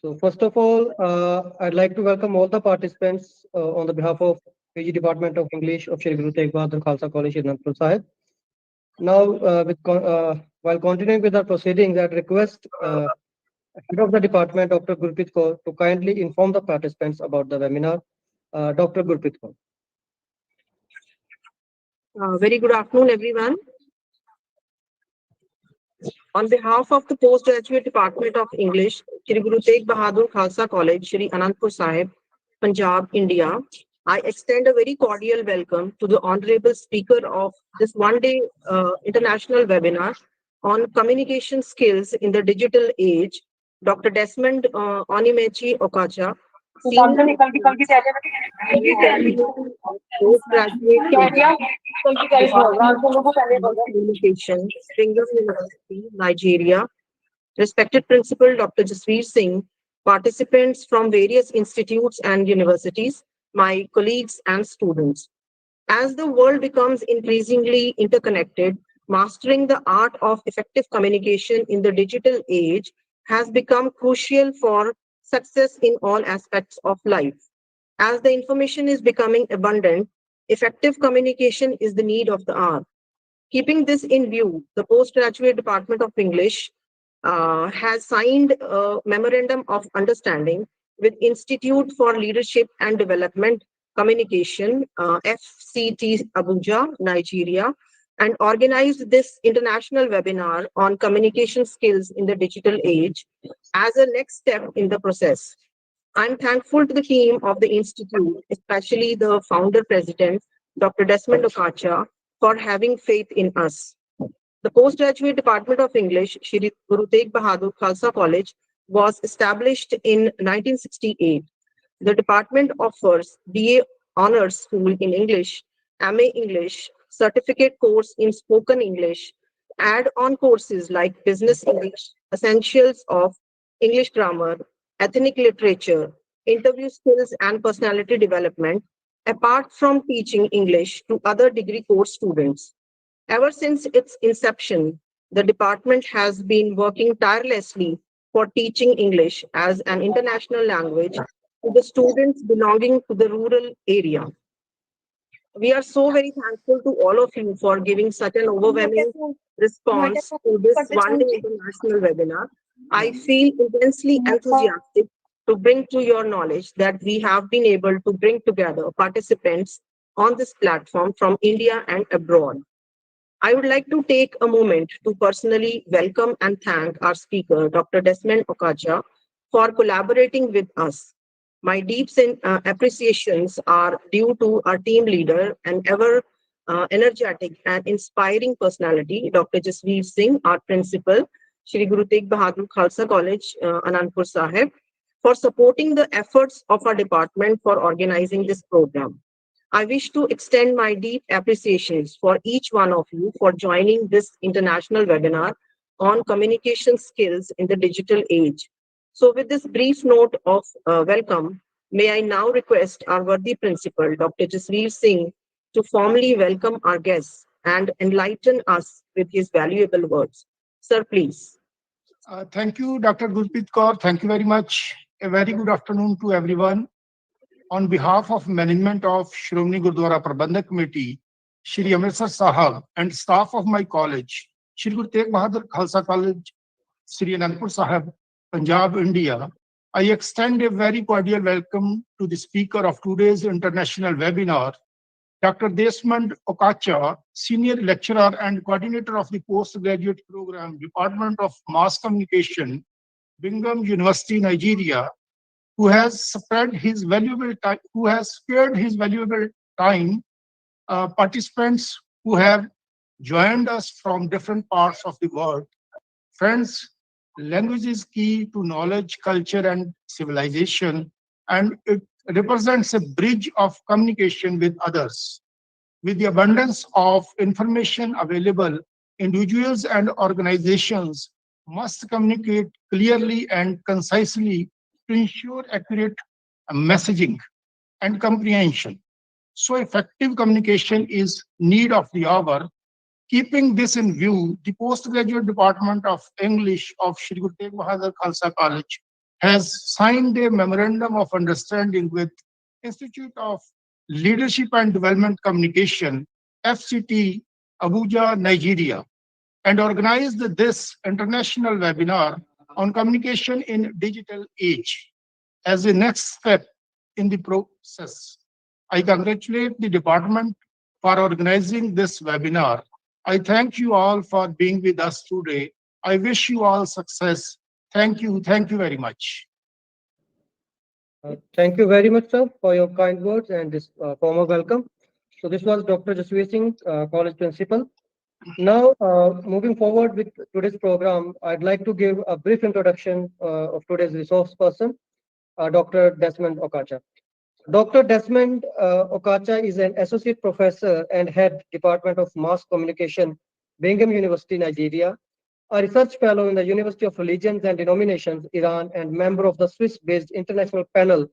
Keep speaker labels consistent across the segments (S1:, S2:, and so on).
S1: So first of all, I'd like to welcome all the participants on the behalf of PG Department of English of Shri Guru Tegh Bahadur Khalsa College, Anandpur, Sahib. Now, while continuing with our proceedings, I'd request Head of the Department, Dr. Gurpreet Kaur, to kindly inform the participants about the webinar. Dr. Gurpreet Kaur.
S2: Very good afternoon, everyone. On behalf of the Postgraduate Department of English, Shri Guru Tegh Bahadur Khalsa College, Shri Anandpur Sahib, Punjab, India, I extend a very cordial welcome to the Honorable Speaker of this one-day international webinar on communication skills in the digital age, Dr. Desmond Onimechi Okacha, Senior Postgraduate Communication, Brigham University, Nigeria. Respected Principal Dr. Jasveer Singh, participants from various institutes and universities, my colleagues and students. As the world becomes increasingly interconnected, mastering the art of effective communication in the digital age has become crucial for success in all aspects of life. As the information is becoming abundant, effective communication is the need of the hour. Keeping this in view, the Postgraduate Department of English has signed a Memorandum of Understanding with Institute for Leadership and Development Communication, FCT Abuja, Nigeria, and organized this international webinar on communication skills in the digital age as a next step in the process. I'm thankful to the team of the Institute, especially the founder president, Dr. Desmond Okacha, for having faith in us. The Postgraduate Department of English, Shri Guru Tegh Bahadur Khalsa College, was established in 1968. The department offers BA Honours School in English, MA English, certificate course in spoken English, add-on courses like Business English, Essentials of English Grammar, Ethnic Literature, Interview Skills and Personality Development, apart from teaching English to other degree course students. Ever since its inception, the department has been working tirelessly for teaching English as an international language to the students belonging to the rural area. We are so very thankful to all of you for giving such an overwhelming response to this one-day international webinar. I feel intensely enthusiastic to bring to your knowledge that we have been able to bring together participants on this platform from India and abroad. I would like to take a moment to personally welcome and thank our speaker, Dr. Desmond Okacha, for collaborating with us. My deep appreciations are due to our team leader and ever energetic and inspiring personality, Dr. Jasveer Singh, our principal, Shri Guru Tegh Bahadur Khalsa College, Anandpur Sahib, for supporting the efforts of our department for organizing this program. I wish to extend my deep appreciations for each one of you for joining this international webinar on communication skills in the digital age. So with this brief note of welcome, may I now request our worthy principal, Dr. Jasveer Singh, to formally welcome our guests and enlighten us with his valuable words. Sir, please.
S3: Thank you, Dr. Gurpreet Kaur. Thank you very much. A very good afternoon to everyone. On behalf of management of Shromani Gurdwara Prabandhak Committee, Shri Amritsar Sahib, and staff of my college, Shri Guru Tegh Bahadur Khalsa College, Shri Anandpur Sahib, Punjab, India, I extend a very cordial welcome to the speaker of today's international webinar, Dr. Desmond Okacha, Senior Lecturer and Coordinator of the Postgraduate Program, Department of Mass Communication, Brigham University, Nigeria, who has spared his valuable time, participants who have joined us from different parts of the world. Friends, language is key to knowledge, culture, and civilization, and it represents a bridge of communication with others. With the abundance of information available, individuals and organizations must communicate clearly and concisely to ensure accurate messaging and comprehension. So effective communication is need of the hour. Keeping this in view, the Postgraduate Department of English of Shri Guru Tegh Bahadur Khalsa College has signed a memorandum of understanding with Institute of Leadership and Development Communication, FCT, Abuja, Nigeria, and organized this international webinar on communication in digital age as a next step in the process. I congratulate the department for organizing this webinar. I thank you all for being with us today. I wish you all success. Thank you. Thank you very much.
S1: Thank you very much, sir, for your kind words and this formal welcome. So this was Dr. Jasveer Singh, college principal. Now, moving forward with today's program, I'd like to give a brief introduction of today's resource person, Dr. Desmond Okacha. Dr. Desmond Okacha is an associate professor and head Department of Mass Communication, Bingham University, Nigeria, a research fellow in the University of Religions and Denominations, Iran, and member of the Swiss-based International Panel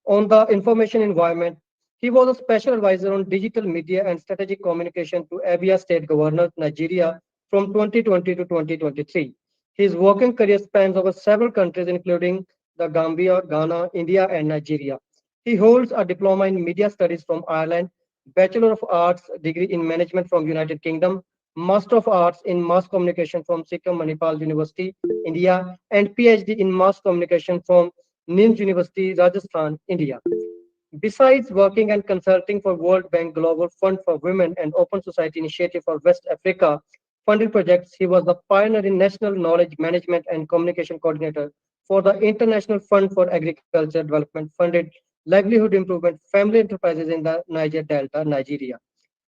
S1: on the Information Environment. He was a special advisor on digital media and strategic communication to Abia State Governor, Nigeria, from 2020 to 2023. His working career spans over several countries, including the Gambia, Ghana, India, and Nigeria. He holds a diploma in media studies from Ireland, Bachelor of Arts degree in management from United Kingdom, Master of Arts in Mass Communication from Sikkim Manipal University, India, and PhD in Mass Communication from NIMS University, Rajasthan, India. Besides working and consulting for World Bank Global Fund for Women and Open Society Initiative for West Africa funded projects, he was the pioneer in National Knowledge Management and Communication Coordinator for the International Fund for Agriculture Development funded Livelihood Improvement Family Enterprises in the Niger Delta, Nigeria.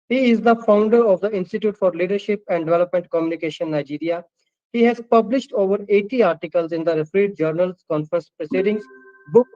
S1: He is the founder of the Institute for Leadership and Development Communication, Nigeria. He has published over 80 articles in the refereed journals, conference proceedings, books,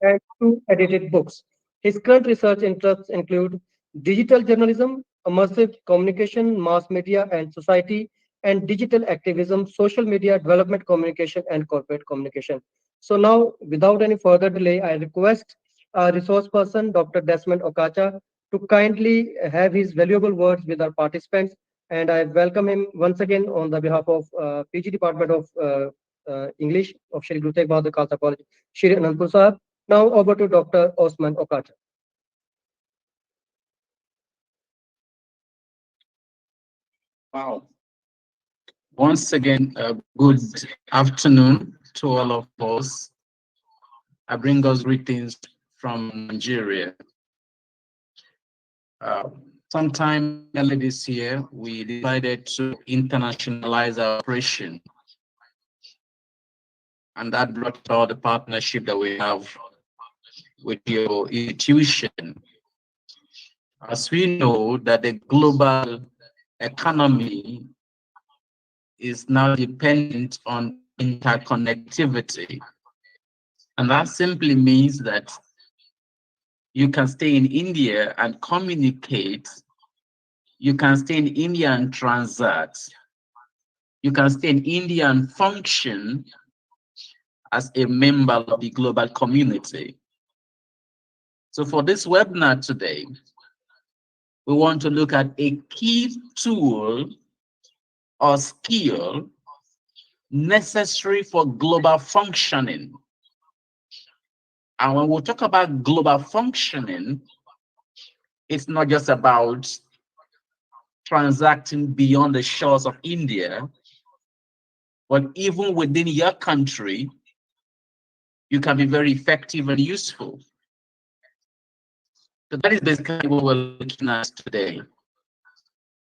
S1: and two edited books. His current research interests include digital journalism, immersive communication, mass media and society, and digital activism, social media, development communication, and corporate communication. So now, without any further delay, I request our resource person, Dr. Desmond Okacha, to kindly have his valuable words with our participants. And I welcome him once again on the behalf of PG Department of English of Shri Guru Tegh Bahadur Khalsa College, Shri Anandpur Sahib. Now over to Dr. Osman Okacha.
S4: Wow. Once again, good afternoon to all of us. I bring us greetings from Nigeria. Sometime early this year, we decided to internationalize our operation. And that brought all the partnership that we have with your institution. As we know that the global economy is now dependent on interconnectivity. And that simply means that you can stay in India and communicate. You can stay in India and transact. You can stay in India and function as a member of the global community. So for this webinar today, we want to look at a key tool or skill necessary for global functioning. And when we talk about global functioning, it's not just about transacting beyond the shores of India, but even within your country, you can be very effective and useful. So that is basically what we're looking at today.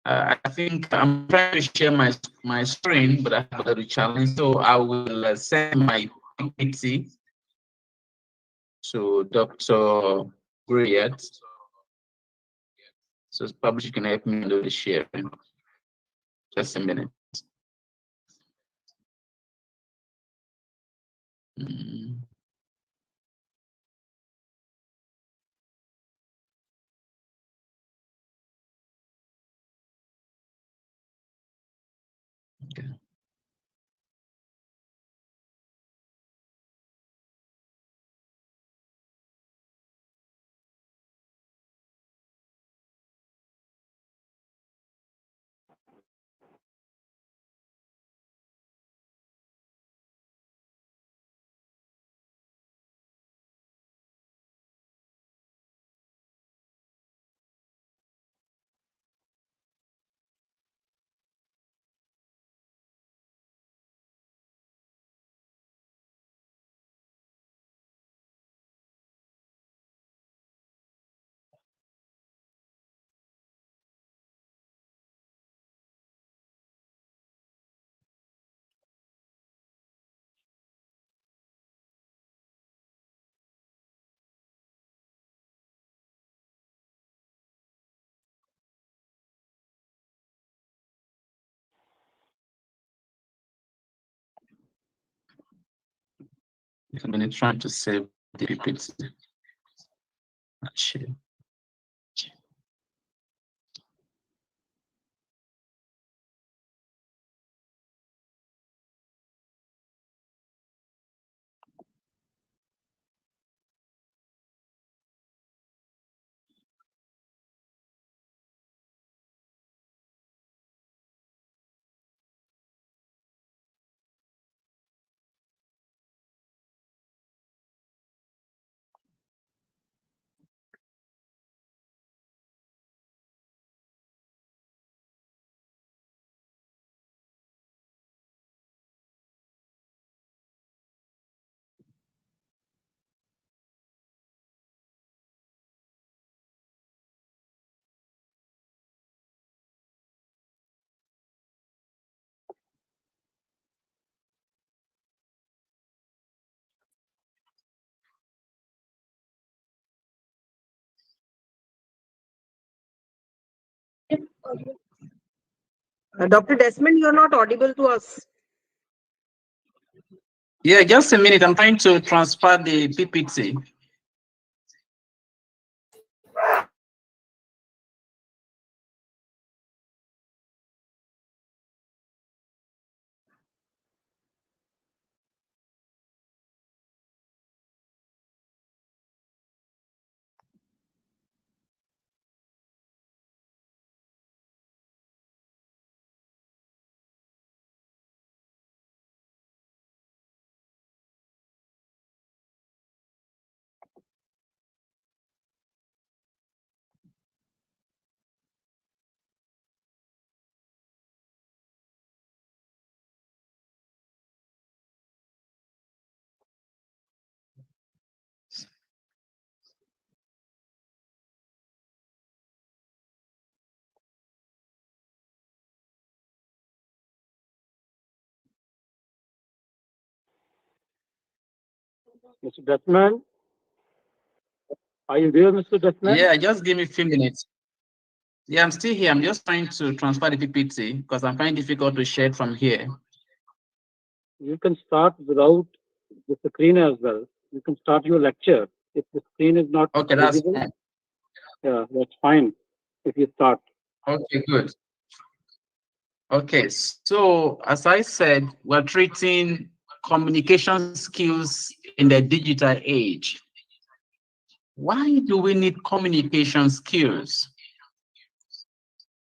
S4: I think I'm trying to share my screen, but I have a little challenge, so I will send my PPT to Dr. Griet. So probably you can help me do the sharing. Just a minute. Okay. I'm going to try to save the PPT. Share.
S2: Dr. Desmond, you're not audible to us.
S4: Yeah, just a minute. I'm trying to transfer the PPT.
S5: Mr. Desmond, are you there, Mr. Desmond?
S4: Yeah, just give me a few minutes. Yeah, I'm still here. I'm just trying to transfer the PPT because I'm finding it difficult to share it from here.
S5: You can start without the screen as well. You can start your lecture. If the screen is not
S4: Okay, that's
S5: visible,
S4: fine.
S5: yeah, that's fine if you start.
S4: Okay, good. Okay, so as I said, we're treating communication skills in the digital age. Why do we need communication skills?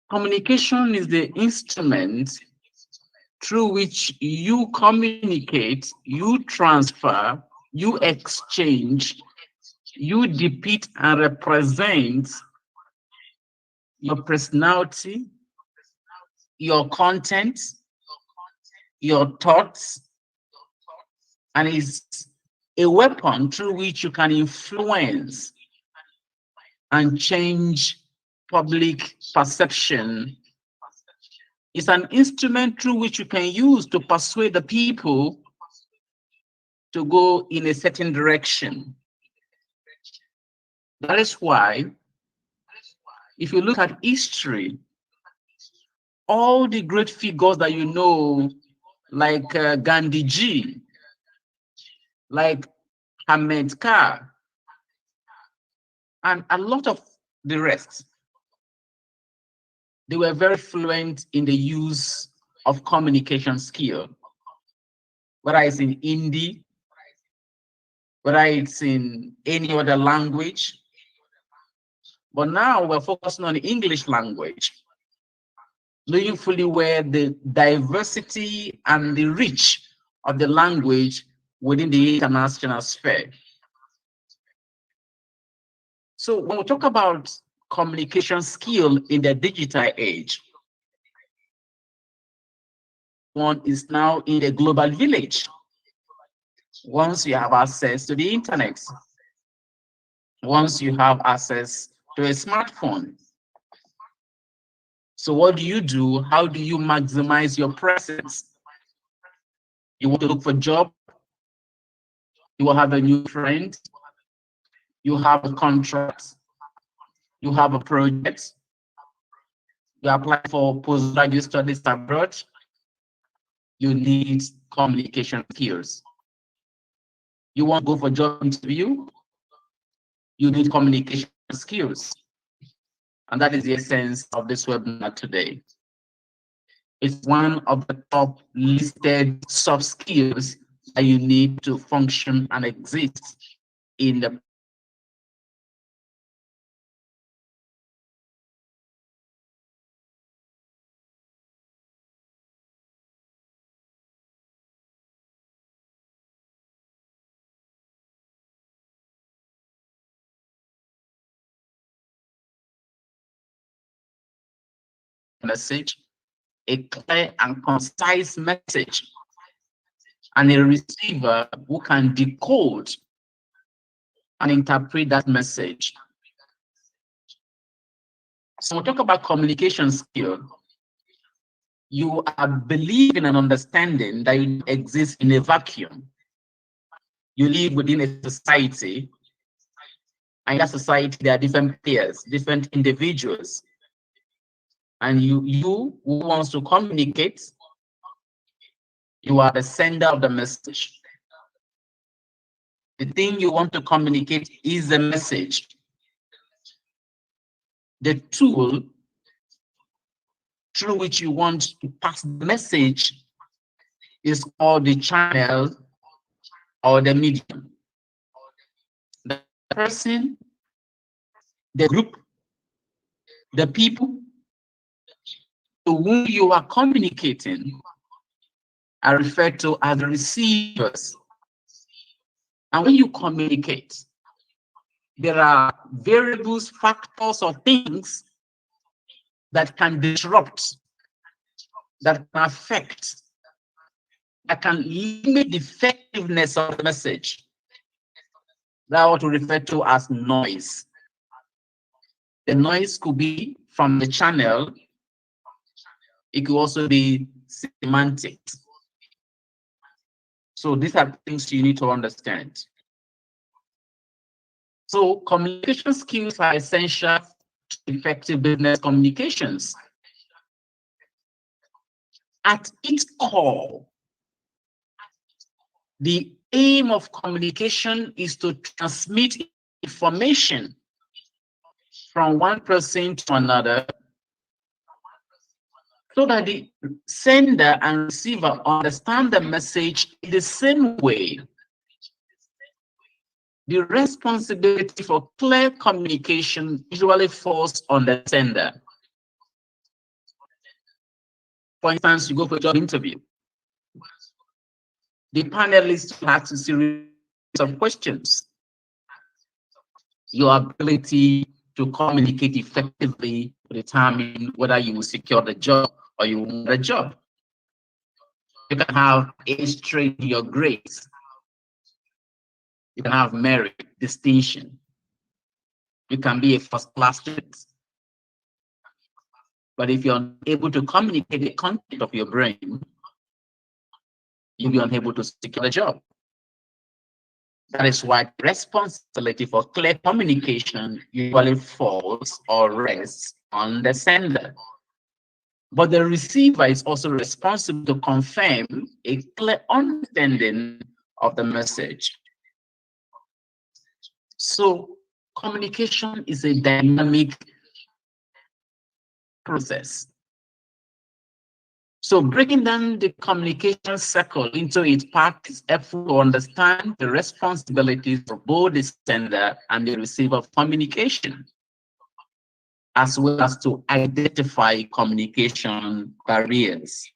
S4: Communication is the instrument through which you communicate, you transfer, you exchange, you depict and represent your personality, your content, your thoughts, and it's a weapon through which you can influence and change public perception. It's an instrument through which you can use to persuade the people to go in a certain direction. That is why, if you look at history, all the great figures that you know, like Gandhi Ji, like Ahmed Kar, and a lot of the rest, they were very fluent in the use of communication skill, whether it's in Hindi, whether it's in any other language. But now we're focusing on the English language, knowing fully where the diversity and the reach of the language within the international sphere. So when we talk about communication skill in the digital age, one is now in the global village. Once you have access to the internet, once you have access to a smartphone. So what do you do? How do you maximize your presence? You want to look for a job, you will have a new friend, you have a contract, you have a project, you apply for postgraduate studies abroad, you need communication skills. You want to go for a job interview, you need communication skills. And that is the essence of this webinar today. It's one of the top listed soft skills that you need to function and exist in the message, a clear and concise message, and a receiver who can decode and interpret that message. So when we talk about communication skill, you are believing and understanding that you exist in a vacuum. You live within a society, and in that society there are different players, different individuals. And you who wants to communicate, you are the sender of the message. The thing you want to communicate is the message. The tool through which you want to pass the message is called the channel or the medium. The person, the group, the people to whom you are communicating are referred to as the receivers. And when you communicate, there are variables, factors, or things that can disrupt, that can affect, that can limit the effectiveness of the message. That's what we refer to as noise. The noise could be from the channel. It could also be semantics. So these are things you need to understand. So communication skills are essential to effective business communications. At its core, the aim of communication is to transmit information from one person to another so that the sender and receiver understand the message in the same way. The responsibility for clear communication usually falls on the sender. For instance, you go for a job interview. The panelists ask a series of questions. Your ability to communicate effectively will determine whether you will secure the job or you won't get a job. You can have A straight in your grades. You can have merit, distinction. You can be a first-class student. But if you're unable to communicate the content of your brain, you'll be unable to secure a job. That is why responsibility for clear communication usually falls or rests on the sender. But the receiver is also responsible to confirm a clear understanding of the message. So communication is a dynamic process. So breaking down the communication circle into its parts is helpful to understand the responsibilities of both the sender and the receiver of communication, as well as to identify communication barriers.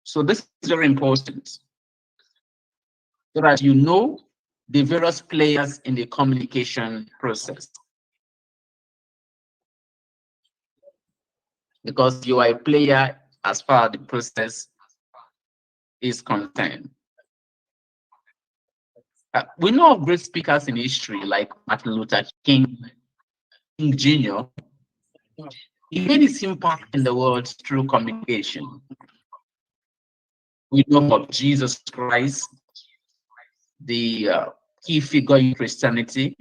S4: So this is very important, so that you know the various players in the communication process. Because you are a player as far as the process is concerned. We know of great speakers in history like Martin Luther King Jr. He made his impact in the world through communication. We know of Jesus Christ, the key figure in Christianity.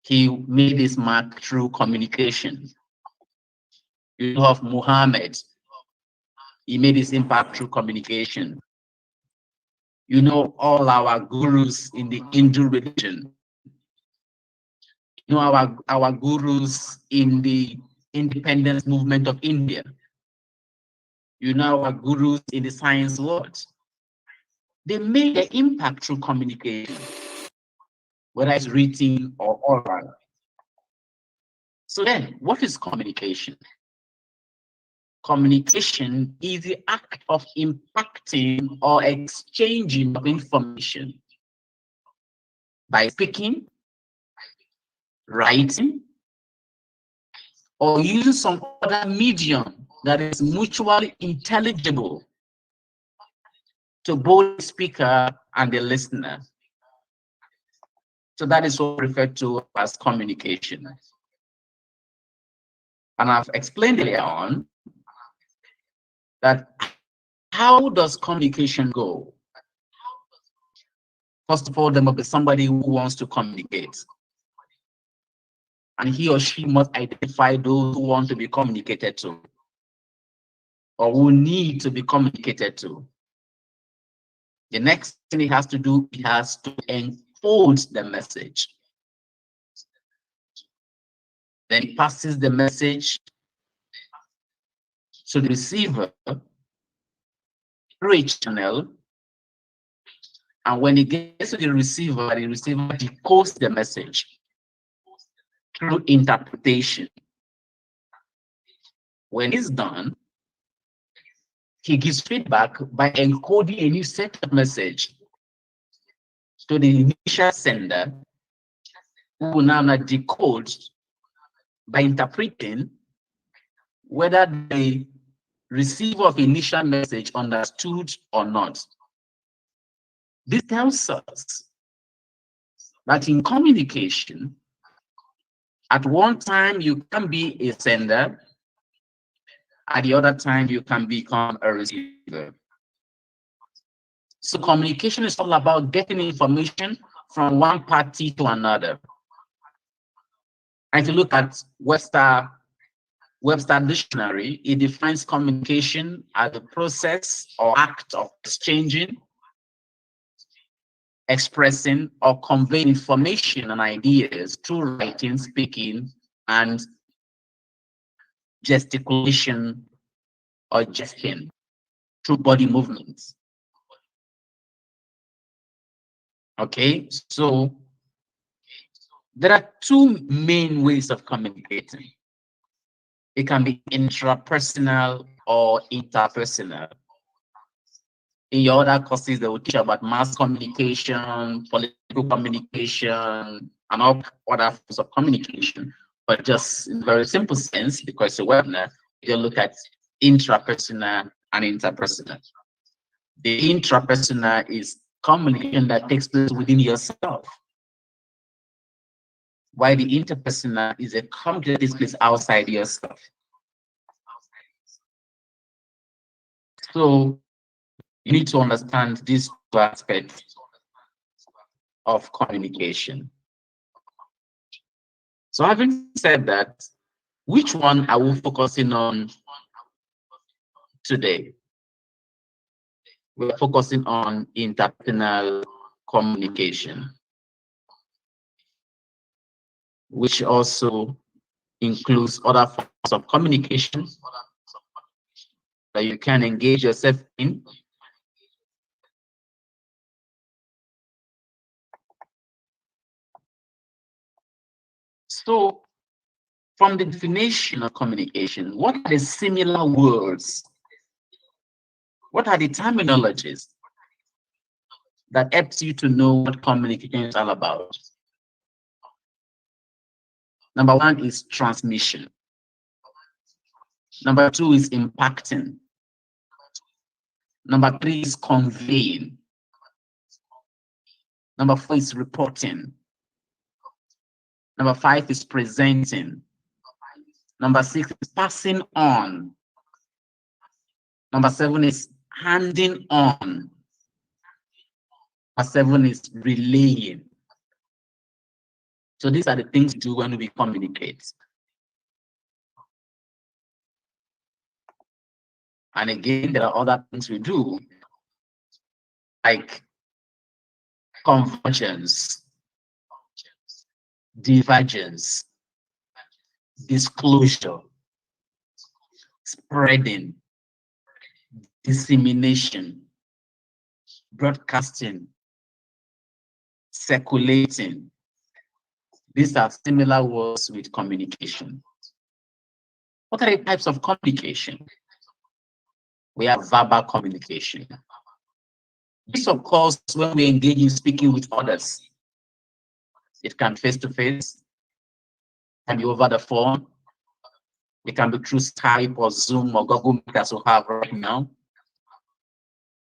S4: He made his mark through communication. You know of Muhammad, He made his impact through communication. You know, all our gurus in the Hindu religion. You know, our gurus in the independence movement of India. You know, our gurus in the science world. They made their impact through communication, whether it's written or oral. So then, what is communication? Communication is the act of impacting or exchanging of information by speaking, writing, or using some other medium that is mutually intelligible to both the speaker and the listener. So that is what we refer to as communication. And I've explained earlier on that how does communication go? First of all, there must be somebody who wants to communicate. And he or she must identify those who want to be communicated to or who need to be communicated to. The next thing he has to do, he has to encode the message. Then he passes the message to the receiver through a channel. And when it gets to the receiver decodes the message through interpretation. When it's done, he gives feedback by encoding a new set of message to the initial sender, who will now decode by interpreting whether the receiver of initial message understood or not. This tells us that in communication, at one time you can be a sender, at the other time you can become a receiver. So communication is all about getting information from one party to another. And if you look at Webster Dictionary, it defines communication as the process or act of exchanging, expressing, or conveying information and ideas through writing, speaking, and gesticulation or gesturing through body movements. Okay, so there are two main ways of communicating. It can be intrapersonal or interpersonal. In your other courses, they will teach about mass communication, political communication, and all other forms of communication. But just in very simple sense, because it's a webinar, you look at intrapersonal and interpersonal. The intrapersonal is communication that takes place within yourself, while the interpersonal is a communication that takes place outside yourself. So you need to understand these two aspects of communication. So having said that, which one are we focusing on today? We're focusing on interpersonal communication, which also includes other forms of communication that you can engage yourself in. So, from the definition of communication, what are the similar words? What are the terminologies that helps you to know what communication is all about? Number one is transmission. Number two is impacting. Number three is conveying. Number four is reporting. Number five is presenting. Number six is passing on. Number seven is handing on. Number seven is relaying. So these are the things we do when we communicate. And again, there are other things we do, like convergence, divergence, disclosure, spreading, dissemination, broadcasting, circulating. These are similar words with communication. What are the types of communication? We have verbal communication. This, of course, when we engage in speaking with others. It can be face-to-face, can be over the phone, it can be through Skype or Zoom or Google Meet as we have right now.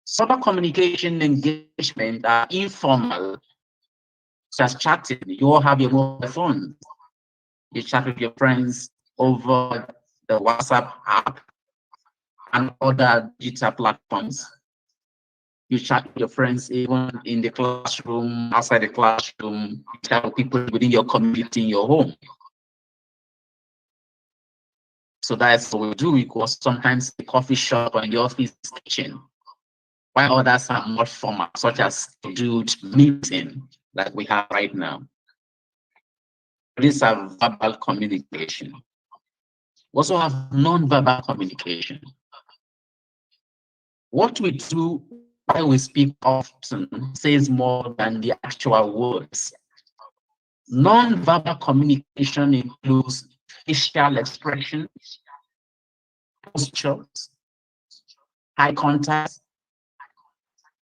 S4: Some communication engagement are informal, such as chatting. You all have your mobile phone. You chat with your friends over the WhatsApp app and other digital platforms. You chat with your friends even in the classroom, outside the classroom, you chat with people within your community, in your home. So that's what we do. We go sometimes the coffee shop or in the office kitchen, while others are more formal, such as scheduled meeting like we have right now. These are verbal communication. We also have non-verbal communication. What we do while we speak often says more than the actual words. Non-verbal communication includes facial expressions, postures, eye contact,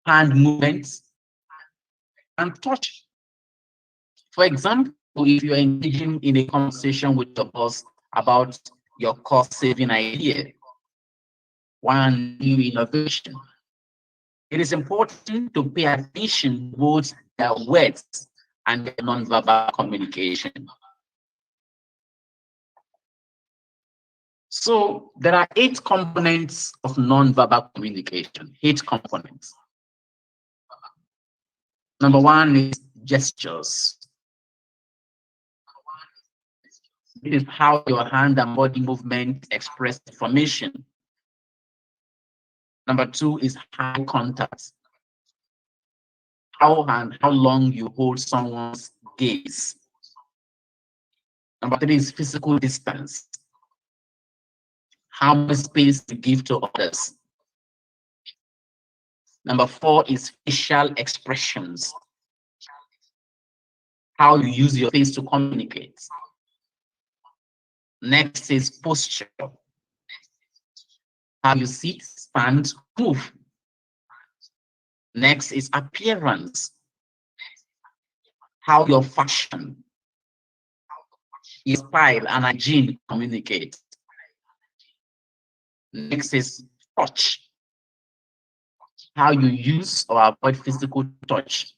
S4: hand movements, and touch. For example, if you're engaging in a conversation with your boss about your cost-saving idea, one new innovation, it is important to pay attention to both their words and their non-verbal communication. So there are 8 components of non-verbal communication, 8 components. Number 1 is gestures. This is how your hand and body movement express information. Number 2 is eye contact. How and how long you hold someone's gaze. Number 3 is physical distance. How much space to give to others. Number 4 is facial expressions. How you use your face to communicate. Next is posture. How you sit, stand, move. Next is appearance. How your fashion, your style, and hygiene communicate. Next is touch. How you use or avoid physical touch.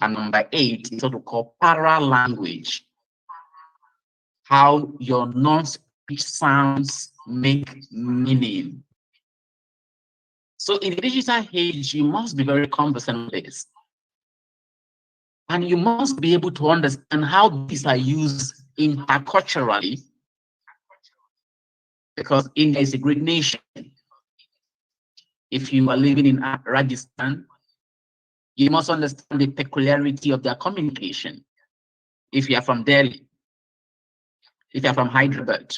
S4: And number 8 is what we call paralanguage. How your non-speech sounds make meaning. So in the digital age, you must be very conversant with this. And you must be able to understand how these are used interculturally, because India is a great nation. If you are living in Rajasthan, you must understand the peculiarity of their communication. If you are from Delhi, if you are from Hyderabad,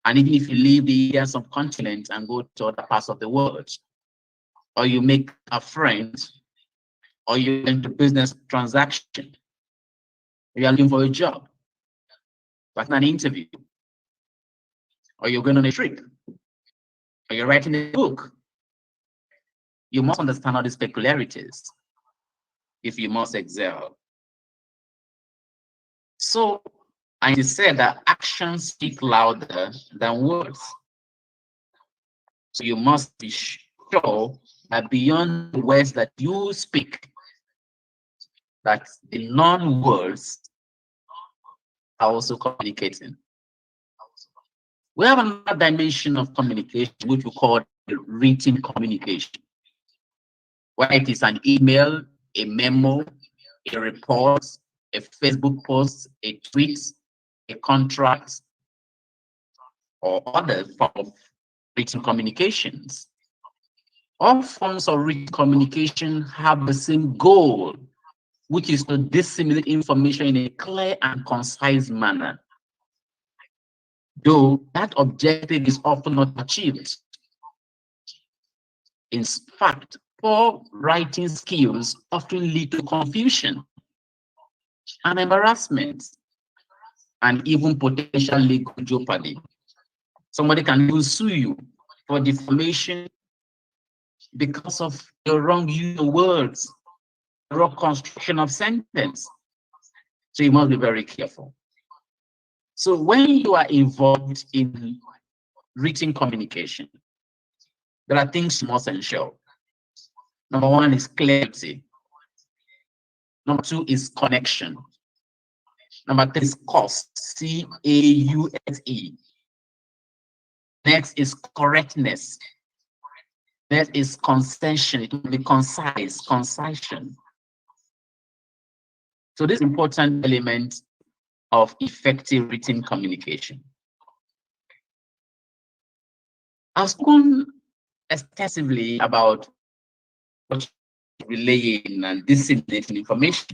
S4: and even if you leave the Indian subcontinent and go to other parts of the world, or you make a friend, or you're into business transaction, you are looking for a job, like an interview, or you're going on a trip, or you're writing a book, you must understand all these peculiarities if you must excel. So, and it is said that actions speak louder than words. So you must be sure that beyond the words that you speak, that the non-words are also communicating. We have another dimension of communication, which we call written communication, where it is an email, a memo, a report, a Facebook post, a tweet, a contract, or other form of written communications. All forms of written communication have the same goal, which is to disseminate information in a clear and concise manner, though that objective is often not achieved. In fact, poor writing skills often lead to confusion and embarrassment, and even potential legal jeopardy. Somebody can even sue you for defamation because of your wrong use of words, wrong construction of sentence. So you must be very careful. So when you are involved in written communication, there are things you must ensure. Number one is clarity. Number two is connection. Number three is cost, C-A-U-S-E. Next is correctness. Next is concession. It will be concise, concision. So this important element of effective written communication. I've spoken extensively about relaying and disseminating information.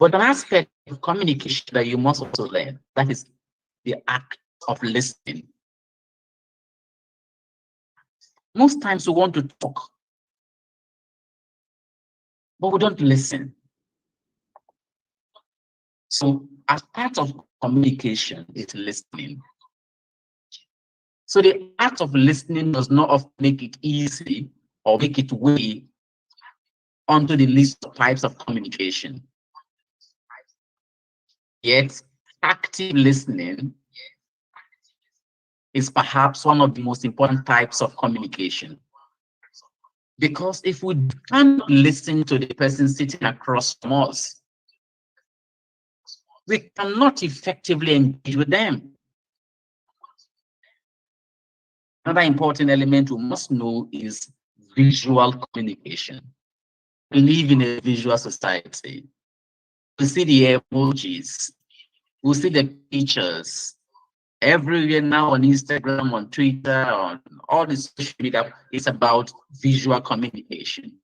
S4: But an aspect of communication that you must also learn, that is the act of listening. Most times we want to talk, but we don't listen. So as part of communication is listening. So the act of listening does not often make it easy or make it way onto the list of types of communication. Yet active listening is perhaps one of the most important types of communication. Because if we can't listen to the person sitting across from us, we cannot effectively engage with them. Another important element we must know is visual communication. We live in a visual society. We see the emojis, we see the pictures everywhere now on Instagram, on Twitter, on all the social media. It's about visual communication.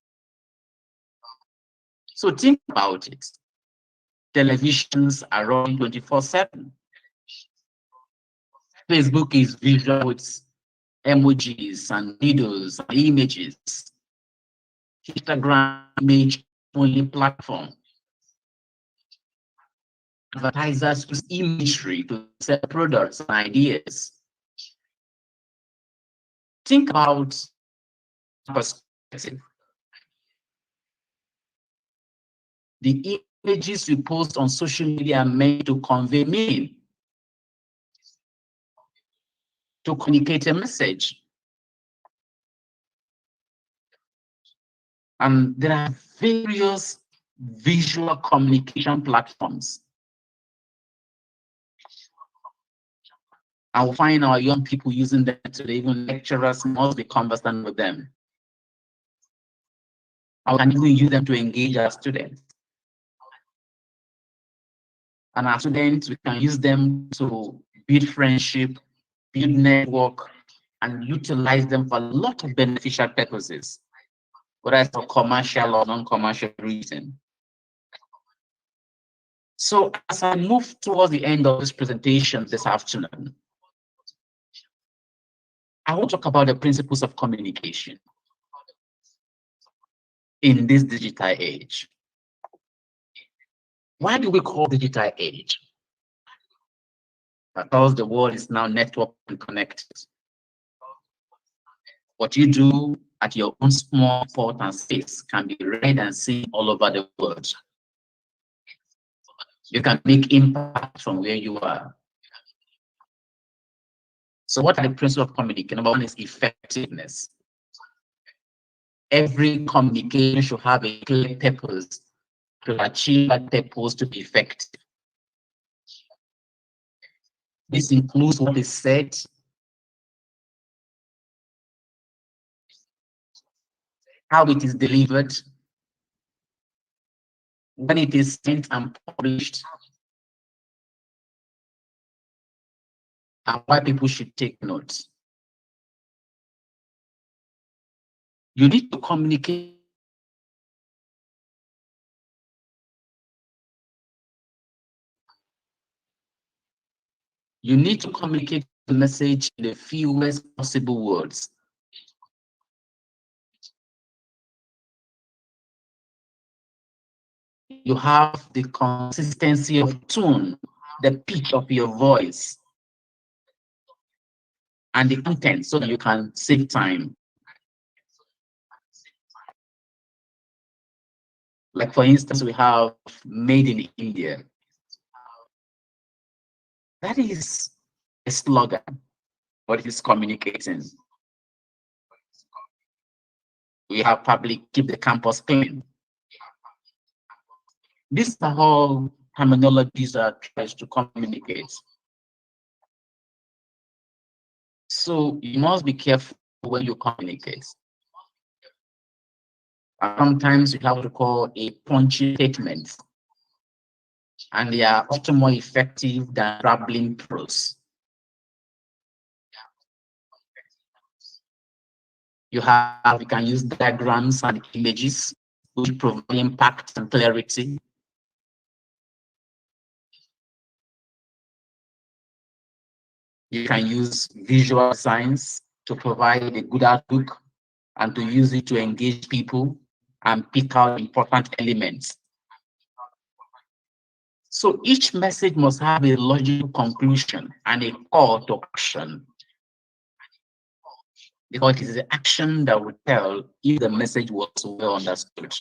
S4: So think about it. Televisions are running 24/7. Facebook is visual with emojis and videos and images. Instagram image only platform. Advertisers use imagery to sell products and ideas. Think about perspective. The images we post on social media are meant to convey meaning, to communicate a message. And there are various visual communication platforms. I'll find our young people using them today. Even lecturers must be conversant with them. I can even use them to engage our students. And our students, we can use them to build friendship, build network, and utilize them for a lot of beneficial purposes, whether it's for commercial or non-commercial reason. So as I move towards the end of this presentation this afternoon, I want to talk about the principles of communication in this digital age. Why do we call digital age? Because the world is now networked and connected. What you do at your own small port and space can be read and seen all over the world. You can make impact from where you are. So what are the principles of communication? Number one is effectiveness. Every communication should have a clear purpose to achieve that purpose to be effective. This includes what is said, how it is delivered, when it is sent and published, and why people should take notes. You need to communicate. You need to communicate the message in the fewest possible words. You have the consistency of tone, the pitch of your voice, and the content so that you can save time. Like for instance, we have made in India. That is a slogan, but it's communicating. We have public keep the campus clean. These are all terminologies that tries to communicate. So you must be careful when you communicate. Sometimes you have to call a punchy statement, and they are often more effective than rambling prose. You can use diagrams and images which provide impact and clarity. You can use visual signs to provide a good outlook and to use it to engage people and pick out important elements. So each message must have a logical conclusion and a call to action, because it is the action that will tell if the message was well understood.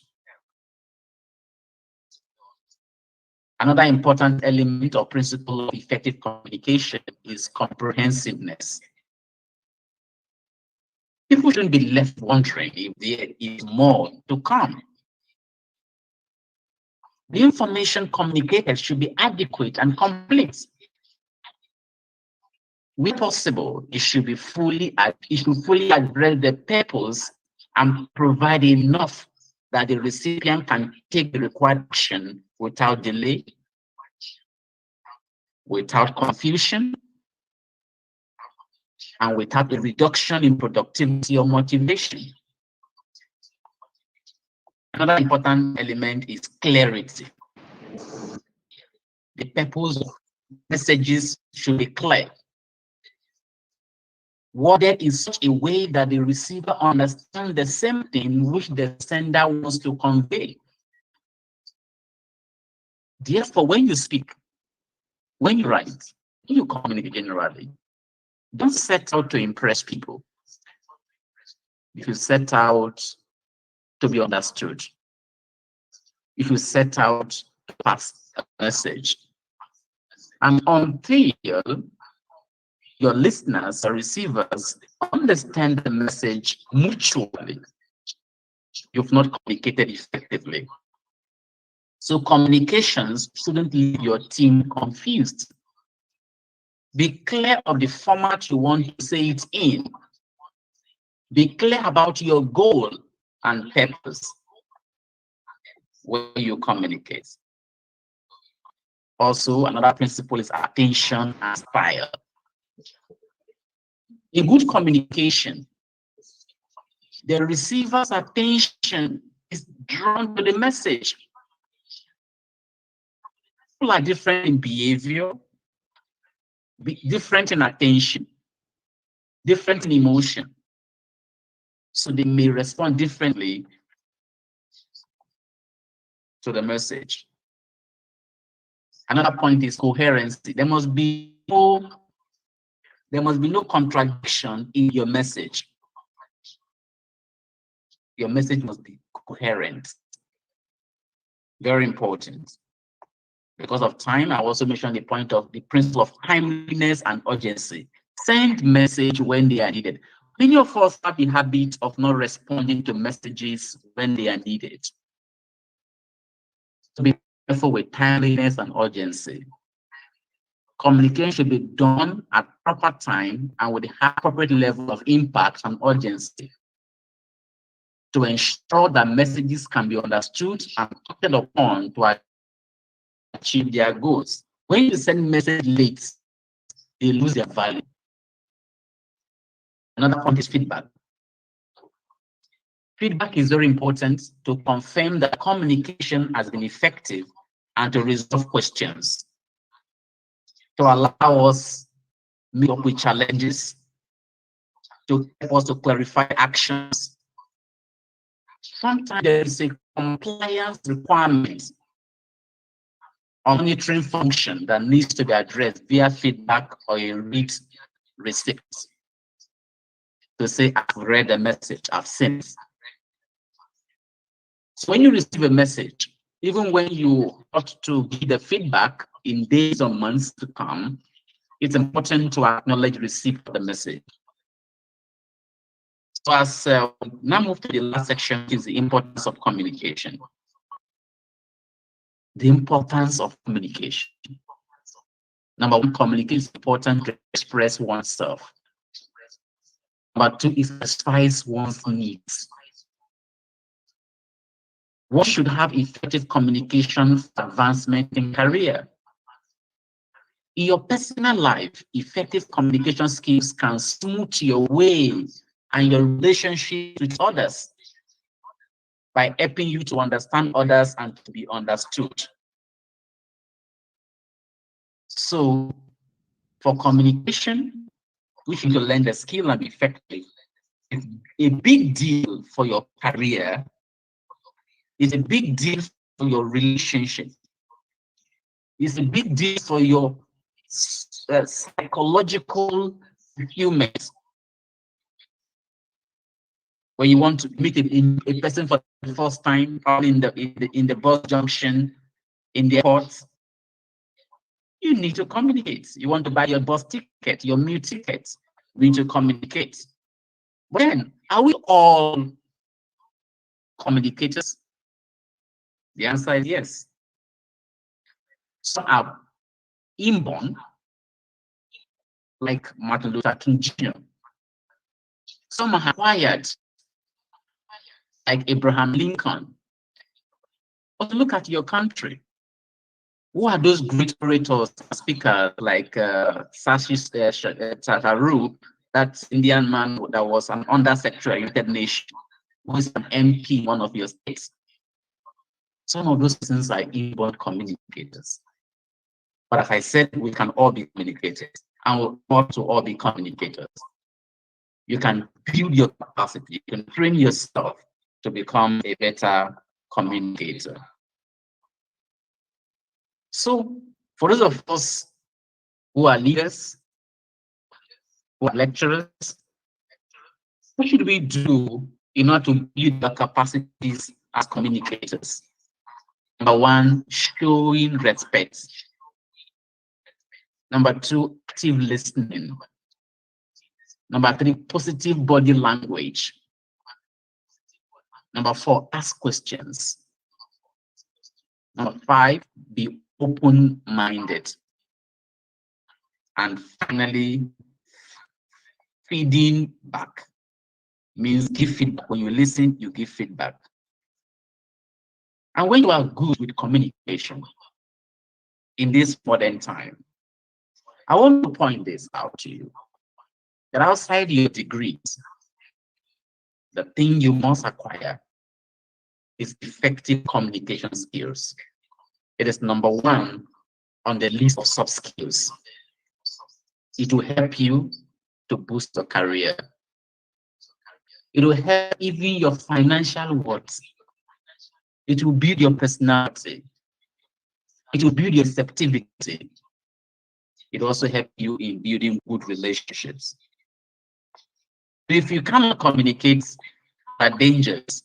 S4: Another important element or principle of effective communication is comprehensiveness. People shouldn't be left wondering if there is more to come. The information communicated should be adequate and complete. Where possible, it should fully address the purpose and provide enough that the recipient can take the required action without delay, without confusion, and without a reduction in productivity or motivation. Another important element is clarity. The purpose of messages should be clear, worded in such a way that the receiver understands the same thing which the sender wants to convey. Therefore, when you speak, when you write, when you communicate generally, don't set out to impress people. If you set out to be understood, if you set out to pass a message, and until your listeners or receivers understand the message mutually, you've not communicated effectively. So communications shouldn't leave your team confused. Be clear of the format you want to say it in. Be clear about your goal and purpose when you communicate. Also, another principle is attention and style. In good communication, the receiver's attention is drawn to the message. People are different in behavior, different in attention, different in emotion. So they may respond differently to the message. Another point is coherency. There must be no contradiction in your message. Your message must be coherent. Very important. Because of time, I also mentioned the point of the principle of timeliness and urgency. Send message when they are needed. Many of us have the habit of not responding to messages when they are needed. So be careful with timeliness and urgency. Communication should be done at proper time and with the appropriate level of impact and urgency to ensure that messages can be understood and acted upon to achieve their goals. When you send message late, they lose their value. Another point is feedback. Feedback is very important to confirm that communication has been effective and to resolve questions, to allow us to meet up with challenges, to help us to clarify actions. Sometimes there is a compliance requirement or monitoring function that needs to be addressed via feedback or a read receipt to say, I've read the message, I've seen it. So when you receive a message, even when you ought to give the feedback in days or months to come, it's important to acknowledge receipt of the message. So as now move to the last section, which is the importance of communication. The importance of communication. Number one, communication is important to express oneself. Number two, it satisfies one's needs. One should have effective communication for advancement in career. In your personal life, effective communication skills can smooth your way and your relationship with others by helping you to understand others and to be understood. So, for communication, we should learn the skill and be effective. It's a big deal for your career. It's a big deal for your relationship. It's a big deal for your psychological fulfillment. When you want to meet a person for the first time, or in the bus junction, in the airport, you need to communicate. You want to buy your bus ticket, your meal ticket, we need to communicate. Then, are we all communicators? The answer is yes. Some are inborn, like Martin Luther King Jr. Some are acquired, like Abraham Lincoln. But look at your country. Who are those great orators, speakers like Sashi Tharoor, that Indian man that was an undersecretary of the United Nations, who is an MP in one of your states? Some of those things are inborn communicators. But as I said, we can all be communicators, and we ought to all be communicators. You can build your capacity, you can train yourself to become a better communicator. So, for those of us who are leaders, who are lecturers, what should we do in order to build our capacities as communicators? Number one, showing respect. Number two, active listening. Number three, positive body language. Number four, ask questions. Number five, be open-minded. And finally, feeding back means give feedback. When you listen, you give feedback. And when you are good with communication in this modern time, I want to point this out to you, that outside your degrees, the thing you must acquire is effective communication skills. It is number one on the list of soft skills. It will help you to boost your career. It will help even your financial worth. It will build your personality. It will build your receptivity. It will also help you in building good relationships. If you cannot communicate, there are dangers.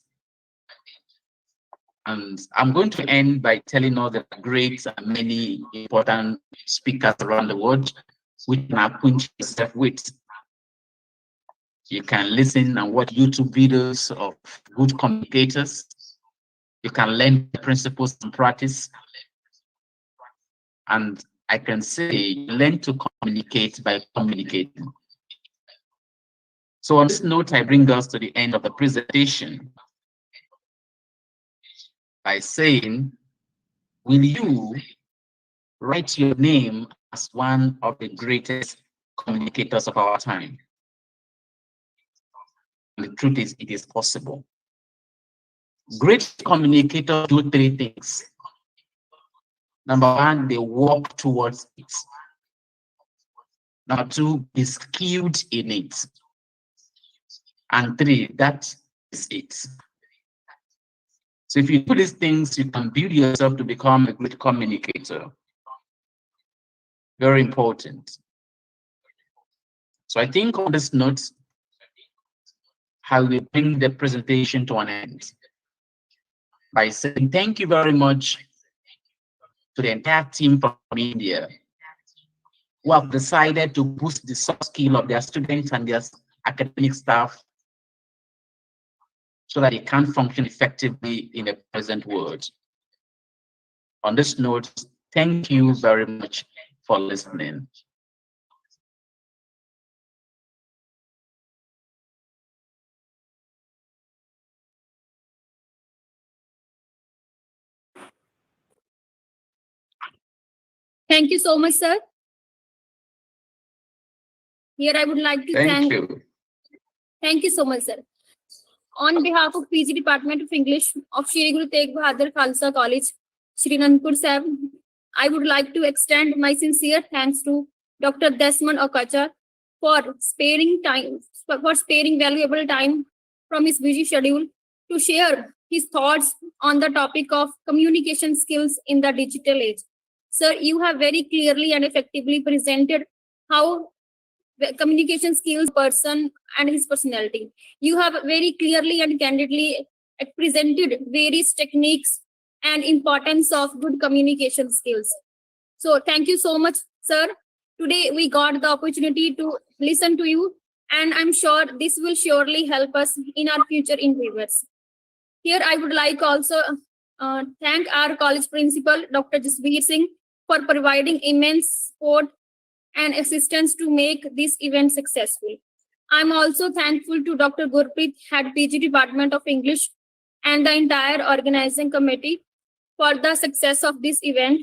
S4: And I'm going to end by telling all the great and many important speakers around the world which you can acquaint yourself with. You can listen and watch YouTube videos of good communicators. You can learn the principles and practice. And I can say, learn to communicate by communicating. So on this note, I bring us to the end of the presentation by saying, will you write your name as one of the greatest communicators of our time? And the truth is, it is possible. Great communicators do three things. Number one, they work towards it. Number two, be skilled in it. And three, that is it. So if you do these things, you can build yourself to become a great communicator. Very important. So I think on this note, I will bring the presentation to an end by saying thank you very much to the entire team from India who have decided to boost the soft skill of their students and their academic staff so that they can function effectively in the present world. On this note, thank you very much for listening.
S6: Thank you so much, sir. Here I would like to
S4: Thank you.
S6: Thank you so much, sir. On behalf of PG Department of English of Shri Guru Tegh Bahadur Khalsa College, Shri Anandpur, Sahib, I would like to extend my sincere thanks to Dr. Desmond Okacha for sparing valuable time from his busy schedule to share his thoughts on the topic of communication skills in the digital age. Sir, you have very clearly and effectively presented how communication skills person and his personality. You have very clearly and candidly presented various techniques and importance of good communication skills. So thank you so much, sir. Today we got the opportunity to listen to you, and I'm sure this will surely help us in our future endeavors. Here I would like also thank our college principal, Dr. Jasveer Singh, for providing immense support and assistance to make this event successful. I'm also thankful to Dr. Gurpreet, Head PG Department of English, and the entire organizing committee for the success of this event.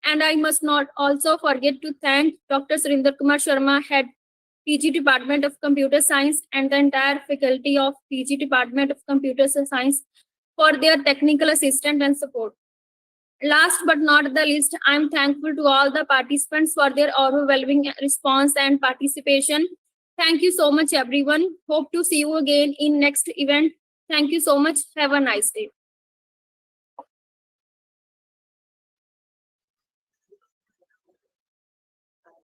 S6: And I must not also forget to thank Dr. Surinder Kumar Sharma, Head PG Department of Computer Science, and the entire faculty of PG Department of Computer Science for their technical assistance and support. Last but not the least, I am thankful to all the participants for their overwhelming response and participation. Thank you so much, everyone. Hope to see you again in next event. Thank you so much. Have a nice day.